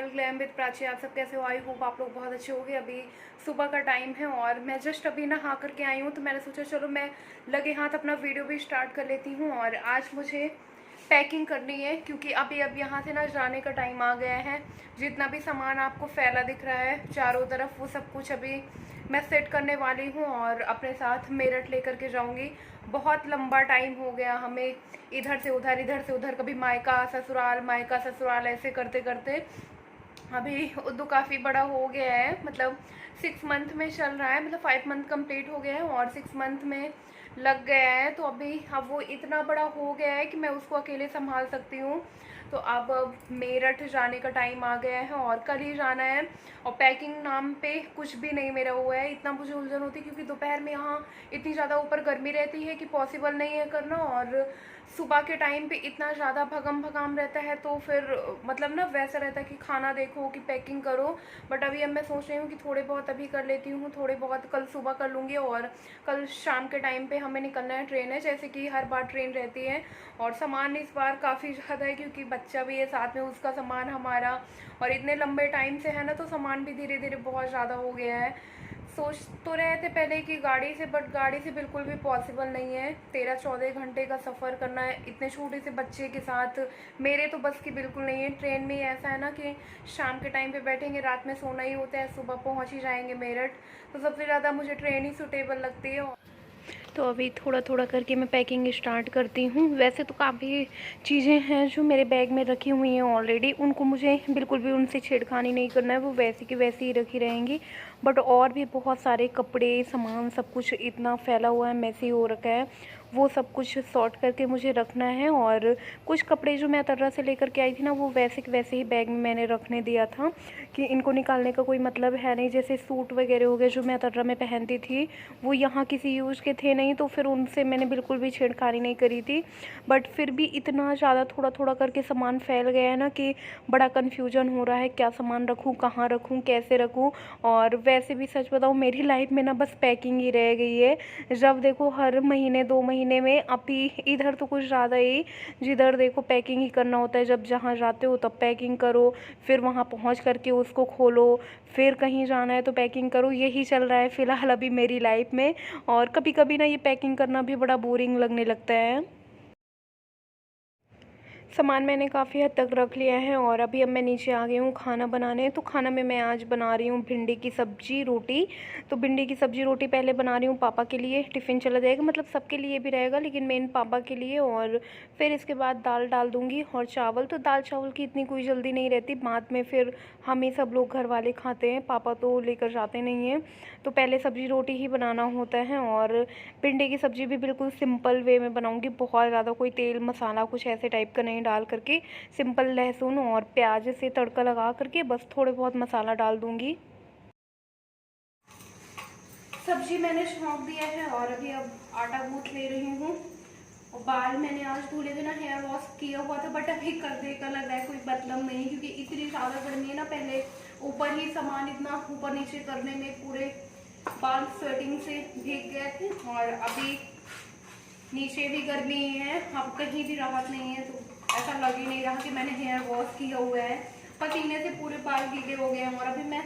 Channel glam with Prachi. आप सब कैसे हो? आई होप आप लोग बहुत अच्छे होंगे। अभी सुबह का टाइम है और मैं जस्ट अभी नहा करके आई हूँ, तो मैंने सोचा चलो मैं लगे हाथ अपना वीडियो भी स्टार्ट कर लेती हूँ। और आज मुझे पैकिंग करनी है क्योंकि अब यहाँ से ना जाने का टाइम आ गया है। जितना भी सामान आपको फैला दिख रहा है चारों तरफ, वो सब कुछ अभी मैं सेट करने वाली हूँ और अपने साथ मेरठ लेकर के जाऊँगी। बहुत लंबा टाइम हो गया हमें इधर से उधर, कभी मायका ससुराल ऐसे करते करते अभी उर्दू काफ़ी बड़ा हो गया है। मतलब 6 मंथ में चल रहा है, मतलब 5 मंथ कंप्लीट हो गया है और 6 मंथ में लग गया है। तो अभी अब वो इतना बड़ा हो गया है कि मैं उसको अकेले संभाल सकती हूँ। तो अब मेरठ जाने का टाइम आ गया है और कल ही जाना है। और पैकिंग नाम पे कुछ भी नहीं मेरा हुआ है। इतना मुझे उलझन होती है क्योंकि दोपहर में यहाँ इतनी ज़्यादा ऊपर गर्मी रहती है कि पॉसिबल नहीं है करना, और सुबह के टाइम पे इतना ज़्यादा भगम भगाम रहता है। तो फिर मतलब ना वैसा रहता है कि खाना देखो कि पैकिंग करो। बट अभी अब मैं सोच रही हूँ कि थोड़े बहुत अभी कर लेती हूँ, थोड़े बहुत कल सुबह कर लूँगी। और कल शाम के टाइम पे हमें निकलना है, ट्रेन है जैसे कि हर बार ट्रेन रहती है। और सामान इस बार काफ़ी ज़्यादा है क्योंकि बच्चा भी है साथ में, उसका सामान हमारा, और इतने लंबे टाइम से है ना, तो सामान भी धीरे धीरे बहुत ज़्यादा हो गया है। सोच तो रहे थे पहले कि गाड़ी से, बट गाड़ी से बिल्कुल भी पॉसिबल नहीं है। 13-14 घंटे का सफ़र करना है इतने छोटे से बच्चे के साथ, मेरे तो बस की बिल्कुल नहीं है। ट्रेन में ऐसा है ना कि शाम के टाइम पे बैठेंगे, रात में सोना ही होता है, सुबह पहुंच ही जाएंगे मेरठ। तो सबसे ज़्यादा मुझे ट्रेन ही सूटेबल लगती है। तो अभी थोड़ा थोड़ा करके मैं पैकिंग स्टार्ट करती हूँ। वैसे तो काफ़ी चीज़ें हैं जो मेरे बैग में रखी हुई हैं ऑलरेडी, उनको मुझे बिल्कुल भी उनसे छेड़खानी नहीं करना है, वो वैसी की वैसी ही रखी रहेंगी। बट और भी बहुत सारे कपड़े, सामान, सब कुछ इतना फैला हुआ है, मैसी हो रखा है, वो सब कुछ सॉर्ट करके मुझे रखना है। और कुछ कपड़े जो मैं अतर्रा से लेकर के आई थी ना, वो वैसे के वैसे ही बैग में मैंने रखने दिया था कि इनको निकालने का कोई मतलब है नहीं। जैसे सूट वगैरह हो गए जो मैं अतर्रा में पहनती थी, वो यहाँ किसी यूज़ के थे नहीं, तो फिर उनसे मैंने बिल्कुल भी छेड़खानी नहीं करी थी। बट फिर भी इतना ज़्यादा थोड़ा थोड़ा करके सामान फैल गया है ना कि बड़ा कन्फ्यूजन हो रहा है, क्या सामान रखूँ, कहाँ रखूँ, कैसे रखूँ। और वैसे भी सच बताऊँ, मेरी लाइफ में ना बस पैकिंग ही रह गई है। जब देखो हर महीने 2 महीने में, अभी इधर तो कुछ ज़्यादा ही, जिधर देखो पैकिंग ही करना होता है। जब जहाँ जाते हो तब पैकिंग करो, फिर वहाँ पहुँच करके उसको खोलो, फिर कहीं जाना है तो पैकिंग करो। यही चल रहा है फ़िलहाल अभी मेरी लाइफ में। और कभी कभी ना ये पैकिंग करना भी बड़ा बोरिंग लगने लगता है। सामान मैंने काफ़ी हद तक रख लिया है और अभी अब मैं नीचे आ गई हूँ खाना बनाने। तो खाना में मैं आज बना रही हूँ भिंडी की सब्ज़ी रोटी। तो भिंडी की सब्ज़ी रोटी पहले बना रही हूँ पापा के लिए, टिफ़िन चला जाएगा, मतलब सबके लिए भी रहेगा लेकिन मेन पापा के लिए। और फिर इसके बाद दाल डाल दूँगी और चावल। तो दाल चावल की इतनी कोई जल्दी नहीं रहती, बाद में फिर हम ही सब लोग घर वाले खाते हैं, पापा तो लेकर जाते नहीं हैं। तो पहले सब्ज़ी रोटी ही बनाना होता है। और भिंडी की सब्ज़ी भी बिल्कुल सिंपल वे में बनाऊँगी, बहुत ज़्यादा कोई तेल मसाला कुछ ऐसे टाइप का नहीं डाल करके, सिंपल लहसुन और प्याज से तड़का लगा करके बस थोड़े बहुत मसाला डाल दूँगी। सब्जी मैंने छौंक दिया है और अभी अब आटा गूँथ ले रही हूँ। और बाल मैंने आज धुले थे ना, हेयर वॉश किया हुआ था, बट अभी करने का लग रहा है कोई मतलब नहीं क्योंकि इतनी ज़्यादा गर्मी है ना। पहले ऊपर ही सामान इतना ऊपर नीचे करने में पूरे बाल स्वेटिंग से भीग गए थे और अभी नीचे भी गर्मी है, अब कहीं भी राहत नहीं है। तो ऐसा लग ही नहीं रहा कि मैंने हेयर वॉश किया हुआ है, पसीने से पूरे बाल गीले हो गए हैं। और अभी मैं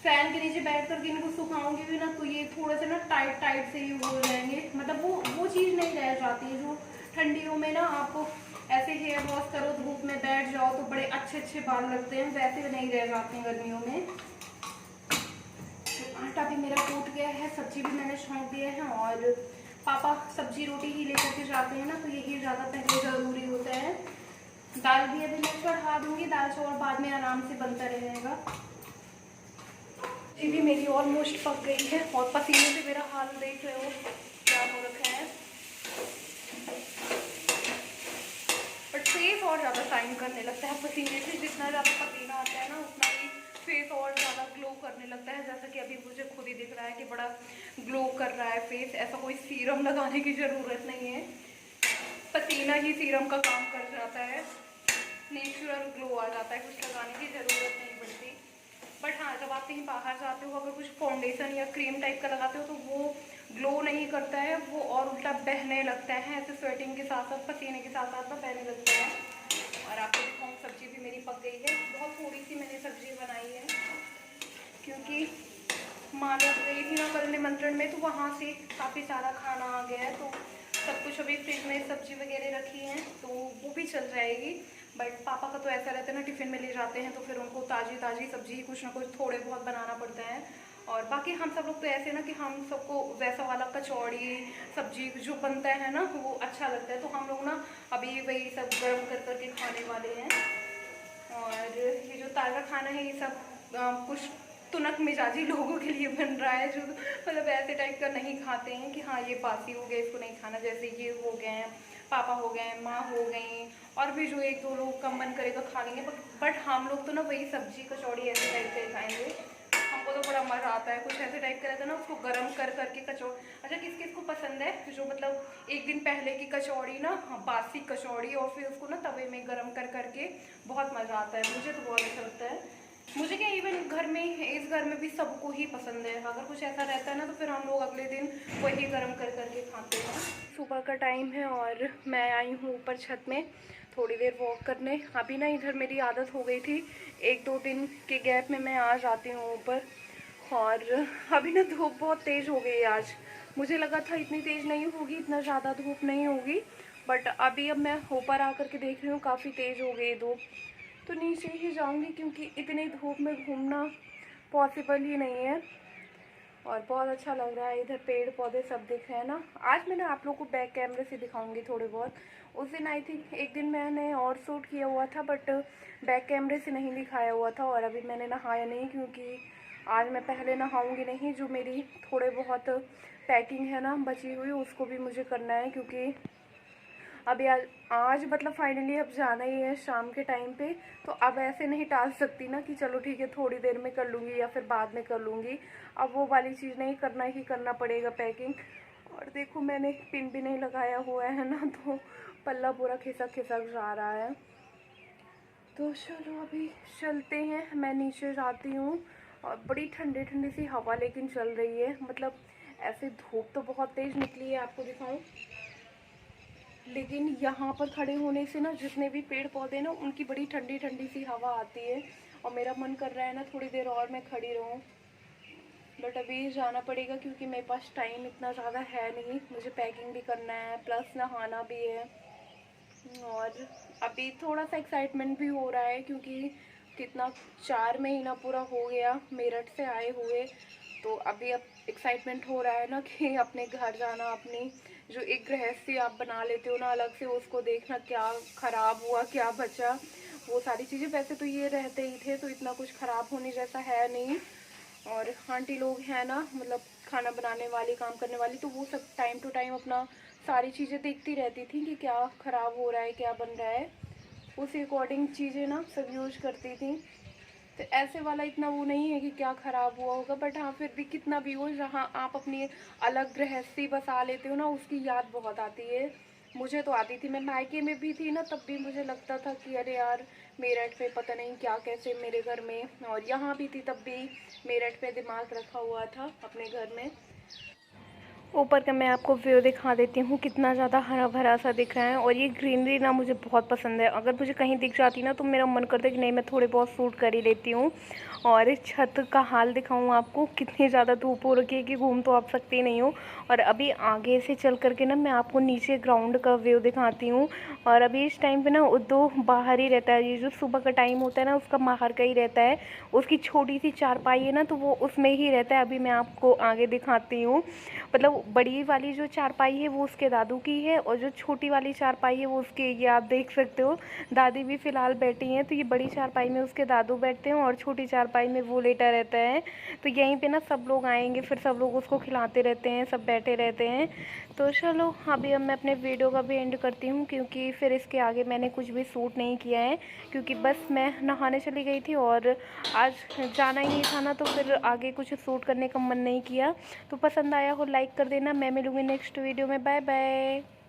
फैन के नीचे बैठ करके इनको सुखाऊंगी भी ना, तो ये थोड़े से ना टाइट टाइट से ही हो जाएंगे। मतलब वो चीज़ नहीं रह जाती है जो ठंडियों में ना आप ऐसे हेयर वॉश करो, धूप में बैठ जाओ तो बड़े अच्छे अच्छे बाल लगते हैं, वैसे नहीं रह जाते हैं गर्मियों में। तो आटा भी मेरा टूट गया है, सब्जी भी मैंने छौंक दिया है और पापा सब्जी रोटी ही लेकर के जाते हैं ना, तो यही ज़्यादा पहले ज़रूरी होता है। दाल भी अभी मैं चढ़ा दूंगी, दाल चावल बाद में आराम से बनता रहेगा। ये भी मेरी ऑलमोस्ट पक गई है और पसीने से मेरा हाल देख रहे हो क्या हो रखा है। बट फेस और ज़्यादा शाइन करने लगता है पसीने से, जितना ज़्यादा पसीना आता है ना उतना ही फेस और ज़्यादा ग्लो करने लगता है। जैसा कि अभी मुझे खुद ही दिख रहा है कि बड़ा ग्लो कर रहा है फेस। ऐसा कोई सीरम लगाने की ज़रूरत नहीं है, पसीना ही सीरम का काम कर जाता है, नेचुरल ग्लो आ जाता है, कुछ लगाने की ज़रूरत नहीं पड़ती। बट हाँ, जब आप कहीं बाहर जाते हो, अगर कुछ फाउंडेशन या क्रीम टाइप का लगाते हो तो वो ग्लो नहीं करता है, वो और उल्टा बहने लगता है, ऐसे स्वेटिंग के साथ साथ, पसीने के साथ साथ बहने लगता है। और आपको दिखाऊँ सब्ज़ी भी मेरी पक गई है। बहुत थोड़ी सी मैंने सब्ज़ी बनाई है क्योंकि माँ लोग गई थी ना कल निमंत्रण में, तो वहाँ से काफ़ी सारा खाना आ गया है। तो सब कुछ अभी फ्रिज में सब्ज़ी वगैरह रखी हैं तो वो भी चल जाएगी। बट पापा का तो ऐसा रहता है ना, टिफ़िन में ले जाते हैं तो फिर उनको ताज़ी ताज़ी सब्ज़ी कुछ ना कुछ थोड़े बहुत बनाना पड़ता है। और बाकी हम सब लोग तो ऐसे ना कि हम सबको वैसा वाला कचौड़ी सब्जी जो बनता है ना वो अच्छा लगता है, तो हम लोग ना अभी वही सब गर्म कर करके खाने वाले हैं। और ये जो ताज़ा खाना है ये सब कुछ तुनक मिजाजी लोगों के लिए बन रहा है, जो मतलब ऐसे टाइप का नहीं खाते हैं कि हाँ ये बासी हो गया इसको नहीं खाना। जैसे ये हो गए हैं, पापा हो गए, माँ हो गई, और भी जो एक दो लोग कम मन करेगा खा लेंगे। बट हम लोग तो ना वही सब्जी कचौड़ी ऐसे टाइप से खाएंगे। हमको तो बड़ा मज़ा आता है, कुछ ऐसे टाइप का रहता है ना, उसको गर्म कर करके कचौड़ी। अच्छा किस किस को पसंद है जो मतलब एक दिन पहले की कचौड़ी ना, हाँ, बासी कचौड़ी, और फिर उसको ना तवे में गर्म कर करके बहुत मज़ा आता है। मुझे तो बहुत अच्छा लगता है। मुझे क्या इवन घर में, इस घर में भी सबको ही पसंद है। अगर कुछ ऐसा रहता है ना तो फिर हम लोग अगले दिन वही गर्म कर करके खाते हैं। सुबह का टाइम है और मैं आई हूँ ऊपर छत में थोड़ी देर वॉक करने। अभी ना इधर मेरी आदत हो गई थी, एक दो दिन के गैप में मैं आ जाती हूँ ऊपर। और अभी ना धूप बहुत तेज़ हो गई आज। मुझे लगा था इतनी तेज़ नहीं होगी, इतना ज़्यादा धूप नहीं होगी, बट अभी अब मैं ऊपर आकर के देख रही हूँ काफ़ी तेज़ हो गई धूप। तो नीचे ही जाऊंगी क्योंकि इतनी धूप में घूमना पॉसिबल ही नहीं है। और बहुत अच्छा लग रहा है, इधर पेड़ पौधे सब दिख रहे हैं ना। आज मैंने आप लोग को बैक कैमरे से दिखाऊंगी थोड़े बहुत। उस दिन आई थी, एक दिन मैंने और शूट किया हुआ था बट बैक कैमरे से नहीं दिखाया हुआ था। और अभी मैंने नहाया नहीं क्योंकि आज मैं पहले नहाऊंगी नहीं। जो मेरी थोड़े बहुत पैकिंग है ना बची हुई, उसको भी मुझे करना है क्योंकि अभी आज मतलब फाइनली अब जाना ही है शाम के टाइम पे। तो अब ऐसे नहीं टाल सकती ना कि चलो ठीक है थोड़ी देर में कर लूँगी या फिर बाद में कर लूँगी। अब वो वाली चीज़ नहीं, करना ही करना पड़ेगा पैकिंग। और देखो मैंने पिन भी नहीं लगाया हुआ है ना, तो पल्ला पूरा खिसक खिसक जा रहा है। तो चलो अभी चलते हैं, मैं नीचे जाती हूँ। और बड़ी ठंडी ठंडी सी हवा लेकिन चल रही है, मतलब ऐसे धूप तो बहुत तेज़ निकली है, आपको दिखाऊँ। लेकिन यहाँ पर खड़े होने से ना जितने भी पेड़ पौधे ना उनकी बड़ी ठंडी ठंडी सी हवा आती है। और मेरा मन कर रहा है ना थोड़ी देर और मैं खड़ी रहूँ, बट अभी जाना पड़ेगा क्योंकि मेरे पास टाइम इतना ज़्यादा है नहीं। मुझे पैकिंग भी करना है प्लस नहाना भी है। और अभी थोड़ा सा एक्साइटमेंट भी हो रहा है क्योंकि कितना 4 महीना पूरा हो गया मेरठ से आए हुए। तो अभी अब एक्साइटमेंट हो रहा है ना कि अपने घर जाना, अपनी जो एक गृहस्थी आप बना लेते हो ना अलग से, उसको देखना क्या ख़राब हुआ क्या बचा, वो सारी चीज़ें। वैसे तो ये रहते ही थे तो इतना कुछ ख़राब होने जैसा है नहीं। और आंटी लोग हैं ना, मतलब खाना बनाने वाली, काम करने वाली, तो वो सब टाइम टू टाइम अपना सारी चीज़ें देखती रहती थी कि क्या ख़राब हो रहा है क्या बन रहा है, उसी अकॉर्डिंग चीज़ें ना सब यूज करती थी। तो ऐसे वाला इतना वो नहीं है कि क्या ख़राब हुआ होगा, बट हाँ फिर भी कितना भी हो, जहाँ आप अपनी अलग गृहस्थी बसा लेते हो ना उसकी याद बहुत आती है। मुझे तो आती थी, मैं मायके में भी थी ना तब भी मुझे लगता था कि अरे यार मेरठ में पता नहीं क्या कैसे मेरे घर में, और यहाँ भी थी तब भी मेरठ पे दिमाग रखा हुआ था अपने घर में। ऊपर का मैं आपको व्यू दिखा देती हूँ, कितना ज़्यादा हरा भरा सा दिख रहा है। और ये ग्रीनरी ना मुझे बहुत पसंद है, अगर मुझे कहीं दिख जाती ना तो मेरा मन करता है कि नहीं मैं थोड़े बहुत शूट कर ही लेती हूँ। और इस छत का हाल दिखाऊँ आपको, कितनी ज़्यादा धूप हो रखी है कि घूम तो आप सकती नहीं हो। और अभी आगे से चल करके ना मैं आपको नीचे ग्राउंड का व्यू दिखाती हूँ। और अभी इस टाइम पे ना उद्दो बाहर ही रहता है, ये जो सुबह का टाइम होता है ना उसका बाहर का ही रहता है। उसकी छोटी सी चारपाई है ना तो वो उसमें ही रहता है। अभी मैं आपको आगे दिखाती हूँ, मतलब बड़ी वाली जो चारपाई है वो उसके दादू की है और जो छोटी वाली चारपाई है वो उसकी, ये आप देख सकते हो। दादी भी फ़िलहाल बैठी हैं, तो ये बड़ी चारपाई में उसके दादू बैठते हैं और छोटी चारपाई में वो लेटा रहता है। तो यहीं पे ना सब लोग आएंगे, फिर सब लोग उसको खिलाते रहते हैं, सब बैठे रहते हैं। तो चलो अभी अब मैं अपने वीडियो का भी एंड करती हूँ क्योंकि फिर इसके आगे मैंने कुछ भी शूट नहीं किया है, क्योंकि बस मैं नहाने चली गई थी और आज जाना ही नहीं था ना, तो फिर आगे कुछ शूट करने का मन नहीं किया। तो पसंद आया हो लाइक कर देना। मैं मिलूँगी नेक्स्ट वीडियो में, बाय बाय।